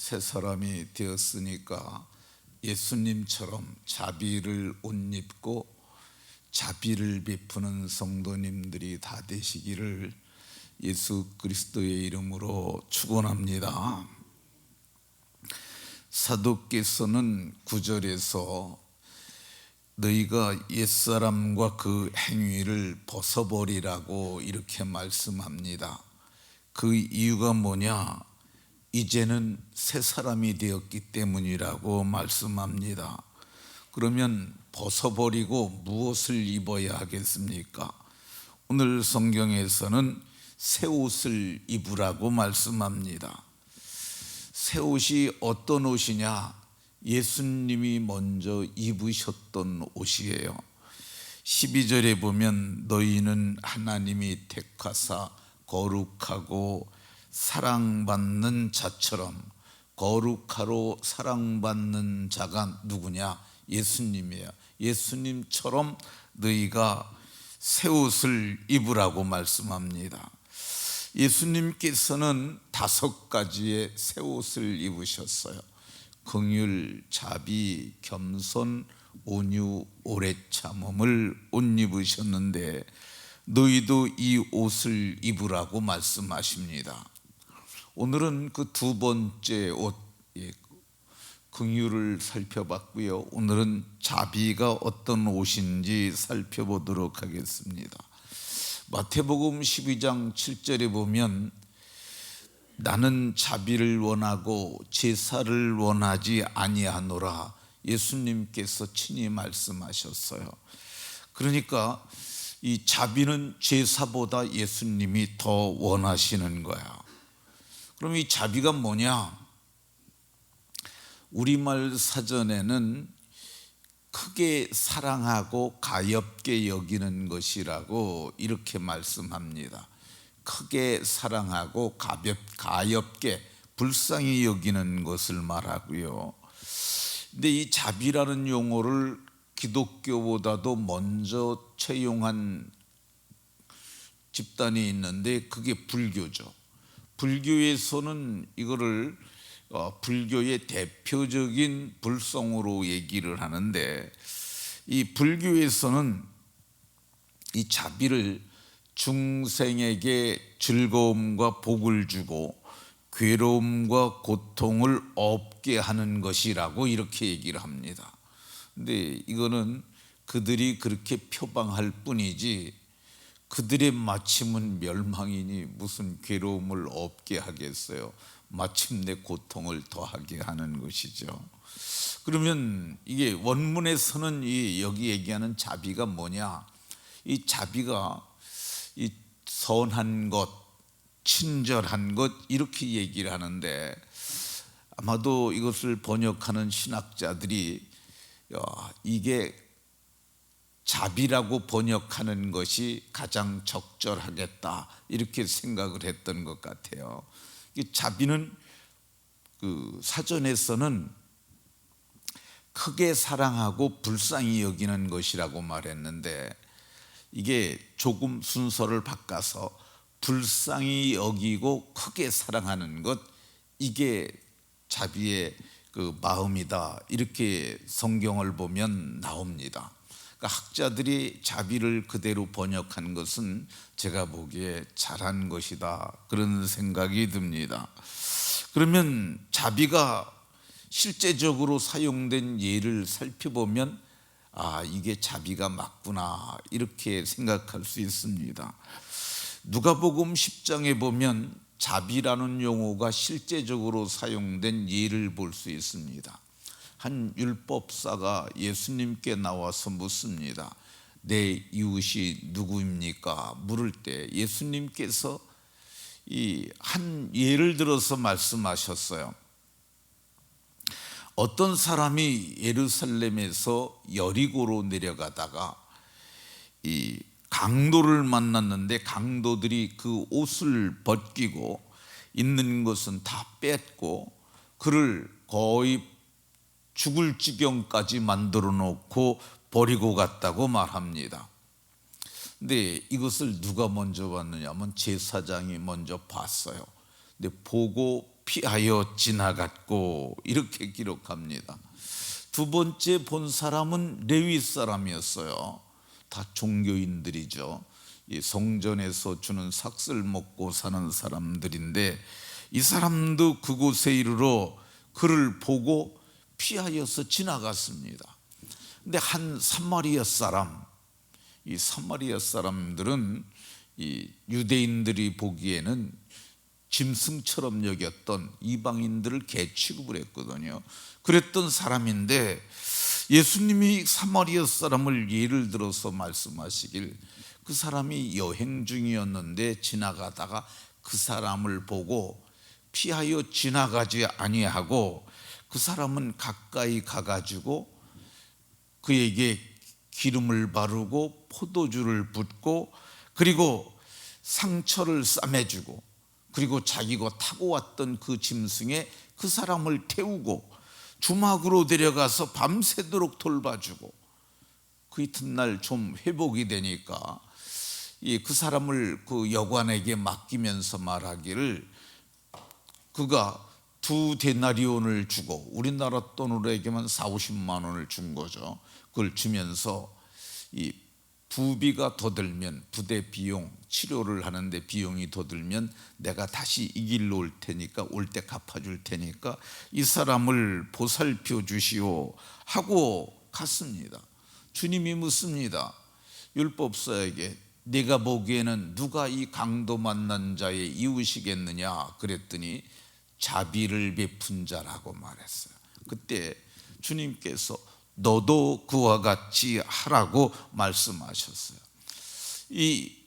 새 사람이 되었으니까 예수님처럼 자비를 옷 입고 자비를 베푸는 성도님들이 다 되시기를 예수 그리스도의 이름으로 축원합니다. 사도께서는 9절에서 너희가 옛사람과 그 행위를 벗어버리라고 이렇게 말씀합니다. 그 이유가 뭐냐? 이제는 새 사람이 되었기 때문이라고 말씀합니다. 그러면 벗어버리고 무엇을 입어야 하겠습니까? 오늘 성경에서는 새 옷을 입으라고 말씀합니다. 새 옷이 어떤 옷이냐? 예수님이 먼저 입으셨던 옷이에요. 12절에 보면 너희는 하나님이 택하사 거룩하고 사랑받는 자처럼, 거룩하로 사랑받는 자가 누구냐? 예수님이에요. 예수님처럼 너희가 새 옷을 입으라고 말씀합니다. 예수님께서는 5가지의 새 옷을 입으셨어요. 긍휼, 자비, 겸손, 온유, 오래 참음을 옷 입으셨는데 너희도 이 옷을 입으라고 말씀하십니다. 오늘은 그 2번째 옷, 긍휼을 살펴봤고요. 오늘은 자비가 어떤 옷인지 살펴보도록 하겠습니다. 마태복음 12장 7절에 보면 나는 자비를 원하고 제사를 원하지 아니하노라, 예수님께서 친히 말씀하셨어요. 그러니까 이 자비는 제사보다 예수님이 더 원하시는 거야. 그럼 이 자비가 뭐냐? 우리말 사전에는 크게 사랑하고 가엾게 여기는 것이라고 이렇게 말씀합니다. 크게 사랑하고 가엾게 불쌍히 여기는 것을 말하고요. 근데 이 자비라는 용어를 기독교보다도 먼저 채용한 집단이 있는데 그게 불교죠. 불교에서는 이거를 불교의 대표적인 불성으로 얘기를 하는데, 이 불교에서는 이 자비를 중생에게 즐거움과 복을 주고 괴로움과 고통을 없게 하는 것이라고 이렇게 얘기를 합니다. 근데 이거는 그들이 그렇게 표방할 뿐이지 그들의 마침은 멸망이니 무슨 괴로움을 없게 하겠어요. 마침내 고통을 더하게 하는 것이죠. 그러면 이게 원문에서는 여기 얘기하는 자비가 뭐냐? 이 자비가 이 선한 것, 친절한 것 이렇게 얘기를 하는데, 아마도 이것을 번역하는 신학자들이 이게 자비라고 번역하는 것이 가장 적절하겠다 이렇게 생각을 했던 것 같아요. 자비는 그 사전에서는 크게 사랑하고 불쌍히 여기는 것이라고 말했는데, 이게 조금 순서를 바꿔서 불쌍히 여기고 크게 사랑하는 것, 이게 자비의 그 마음이다 이렇게 성경을 보면 나옵니다. 그러니까 학자들이 자비를 그대로 번역한 것은 제가 보기에 잘한 것이다 그런 생각이 듭니다. 그러면 자비가 실제적으로 사용된 예를 살펴보면 이게 자비가 맞구나 이렇게 생각할 수 있습니다. 누가복음 10장에 보면 자비라는 용어가 실제적으로 사용된 예를 볼 수 있습니다. 한 율법사가 예수님께 나와서 묻습니다. 내 이웃이 누구입니까? 물을 때 예수님께서 한 예를 들어서 말씀하셨어요. 어떤 사람이 예루살렘에서 여리고로 내려가다가 이 강도를 만났는데 강도들이 그 옷을 벗기고 있는 것은 다 뺐고 그를 거의 죽을 지경까지 만들어 놓고 버리고 갔다고 말합니다. 근데 이것을 누가 먼저 봤느냐 하면 제사장이 먼저 봤어요. 근데 보고 피하여 지나갔고 이렇게 기록합니다. 두 번째 본 사람은 레위 사람이었어요. 다 종교인들이죠. 이 성전에서 주는 삭슬 먹고 사는 사람들인데 이 사람도 그곳에 이르러 그를 보고 피하여서 지나갔습니다. 근데 한 사마리아 사람, 이 사마리아 사람들은 이 유대인들이 보기에는 짐승처럼 여겼던 이방인들을 개 취급을 했거든요. 그랬던 사람인데 예수님이 사마리아 사람을 예를 들어서 말씀하시길, 그 사람이 여행 중이었는데 지나가다가 그 사람을 보고 피하여 지나가지 아니하고 그 사람은 가까이 가가지고 그에게 기름을 바르고 포도주를 붓고 그리고 상처를 싸매주고 그리고 자기가 타고 왔던 그 짐승에 그 사람을 태우고 주막으로 데려가서 밤새도록 돌봐주고 그 이튿날 좀 회복이 되니까 그 사람을 그 여관에게 맡기면서 말하기를, 그가 2데나리온을 주고 우리나라 돈으로 얘기하면 40-50만 원을 준 거죠. 그걸 주면서 이 부비가 더 들면, 부대 비용, 치료를 하는데 비용이 더 들면 내가 다시 이 길로 올 테니까 올 때 갚아줄 테니까 이 사람을 보살펴 주시오 하고 갔습니다. 주님이 묻습니다. 율법사에게 네가 보기에는 누가 이 강도 만난 자의 이웃이겠느냐 그랬더니 자비를 베푼 자라고 말했어요. 그때 주님께서 너도 그와 같이 하라고 말씀하셨어요. 이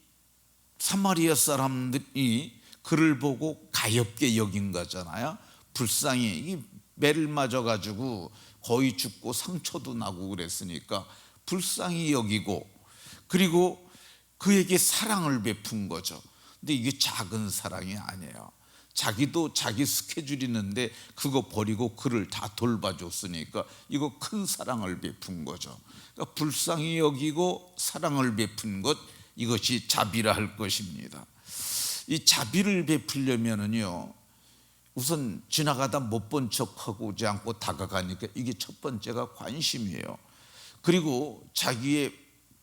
사마리아 사람들이 그를 보고 가엾게 여긴 거잖아요. 불쌍히 매를 맞아가지고 거의 죽고 상처도 나고 그랬으니까 불쌍히 여기고 그리고 그에게 사랑을 베푼 거죠. 근데 이게 작은 사랑이 아니에요. 자기도 자기 스케줄이 있는데 그거 버리고 그를 다 돌봐줬으니까 이거 큰 사랑을 베푼 거죠. 그러니까 불쌍히 여기고 사랑을 베푼 것, 이것이 자비라 할 것입니다. 이 자비를 베풀려면은요, 우선 지나가다 못 본 척하고 오지 않고 다가가니까 이게 첫 번째가 관심이에요. 그리고 자기의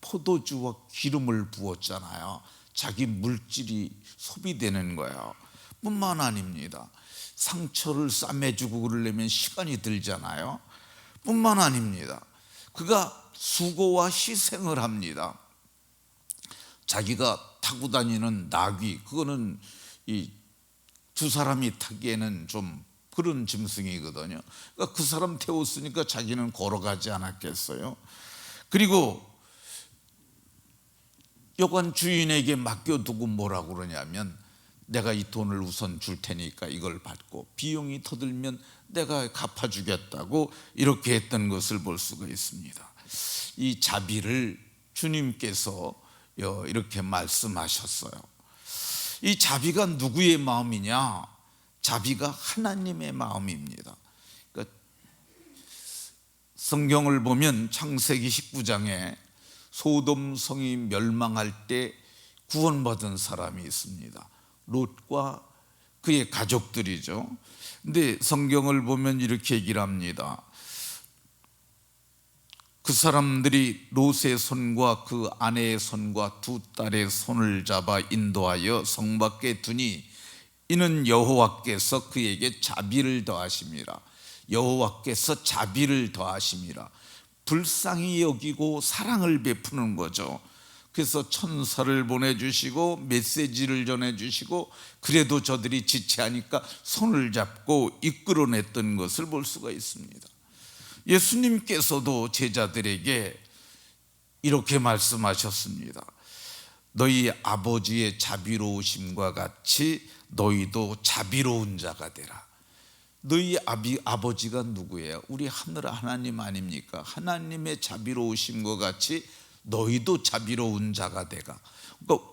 포도주와 기름을 부었잖아요. 자기 물질이 소비되는 거예요. 뿐만 아닙니다. 상처를 싸매주고 그러려면 시간이 들잖아요. 뿐만 아닙니다. 그가 수고와 희생을 합니다. 자기가 타고 다니는 나귀, 그거는 이 두 사람이 타기에는 좀 그런 짐승이거든요. 그러니까 그 사람 태웠으니까 자기는 걸어가지 않았겠어요. 그리고 여관 주인에게 맡겨두고 뭐라고 그러냐면, 내가 이 돈을 우선 줄 테니까 이걸 받고 비용이 더 들면 내가 갚아주겠다고 이렇게 했던 것을 볼 수가 있습니다. 이 자비를 주님께서 이렇게 말씀하셨어요. 이 자비가 누구의 마음이냐? 자비가 하나님의 마음입니다. 그러니까 성경을 보면 창세기 19장에 소돔 성이 멸망할 때 구원받은 사람이 있습니다. 롯과 그의 가족들이죠. 근데 성경을 보면 이렇게 얘기를 합니다. 그 사람들이 롯의 손과 그 아내의 손과 두 딸의 손을 잡아 인도하여 성 밖에 두니 이는 여호와께서 그에게 자비를 더하심이라. 여호와께서 자비를 더하심이라. 불쌍히 여기고 사랑을 베푸는 거죠. 그래서 천사를 보내주시고 메시지를 전해주시고 그래도 저들이 지체하니까 손을 잡고 이끌어냈던 것을 볼 수가 있습니다. 예수님께서도 제자들에게 이렇게 말씀하셨습니다. 너희 아버지의 자비로우심과 같이 너희도 자비로운 자가 되라. 너희 아버지가 누구예요? 우리 하늘 하나님 아닙니까? 하나님의 자비로우심과 같이 너희도 자비로운 자가 되라. 그러니까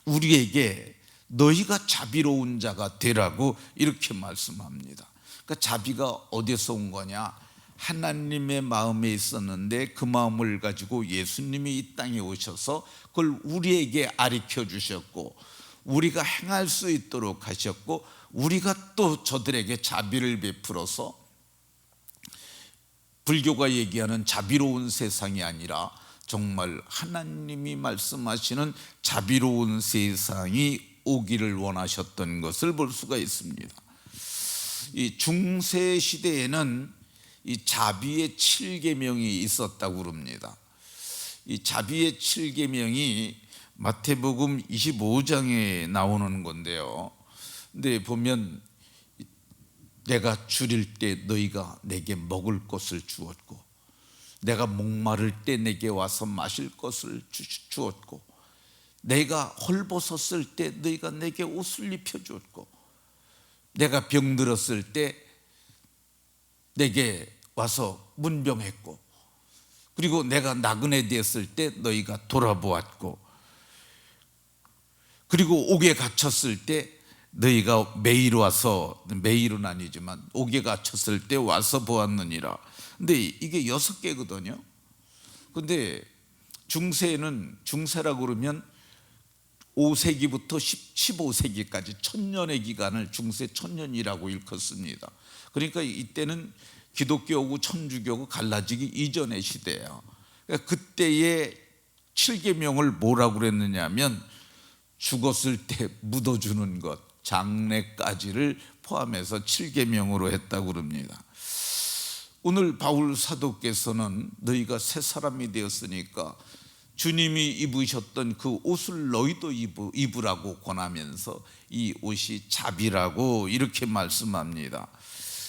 우리에게 너희가 자비로운 자가 되라고 이렇게 말씀합니다. 그러니까 자비가 어디서 온 거냐? 하나님의 마음에 있었는데 그 마음을 가지고 예수님이 이 땅에 오셔서 그걸 우리에게 가르쳐 주셨고, 우리가 행할 수 있도록 하셨고, 우리가 또 저들에게 자비를 베풀어서 불교가 얘기하는 자비로운 세상이 아니라 정말 하나님이 말씀하시는 자비로운 세상이 오기를 원하셨던 것을 볼 수가 있습니다. 이 중세 시대에는 이 자비의 7계명이 있었다고 그럽니다. 이 자비의 7계명이 마태복음 25장에 나오는 건데요. 근데 보면 내가 줄일 때 너희가 내게 먹을 것을 주었고, 내가 목마를 때 내게 와서 마실 것을 주었고, 내가 헐벗었을 때 너희가 내게 옷을 입혀주었고, 내가 병들었을 때 내게 와서 문병했고, 그리고 내가 나그네 되었을 때 너희가 돌아보았고, 그리고 옥에 갇혔을 때 너희가 매일 와서, 매일은 아니지만 옥에 갇혔을 때 와서 보았느니라. 근데 이게 6개거든요. 근데 중세는, 중세라고 그러면 5세기부터 15세기까지 1000년의 기간을 중세 1000년이라고 일컫습니다. 그러니까 이때는 기독교하고 천주교하고 갈라지기 이전의 시대예요. 그러니까 그때의 7계명을 뭐라고 그랬느냐 하면 죽었을 때 묻어주는 것, 장례까지를 포함해서 7계명으로 했다고 그럽니다. 오늘 바울 사도께서는 너희가 새 사람이 되었으니까 주님이 입으셨던 그 옷을 너희도 입으라고 권하면서 이 옷이 자비라고 이렇게 말씀합니다.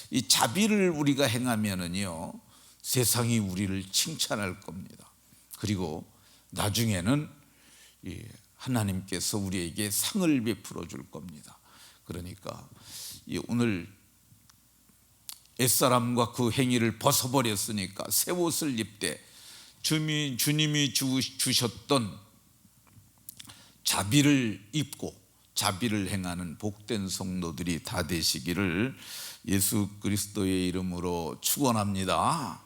이 자비를 우리가 행하면은요, 세상이 우리를 칭찬할 겁니다. 그리고 나중에는 하나님께서 우리에게 상을 베풀어 줄 겁니다. 그러니까 오늘 옛사람과 그 행위를 벗어버렸으니까 새 옷을 입되 주님이 주셨던 자비를 입고 자비를 행하는 복된 성도들이 다 되시기를 예수 그리스도의 이름으로 축원합니다.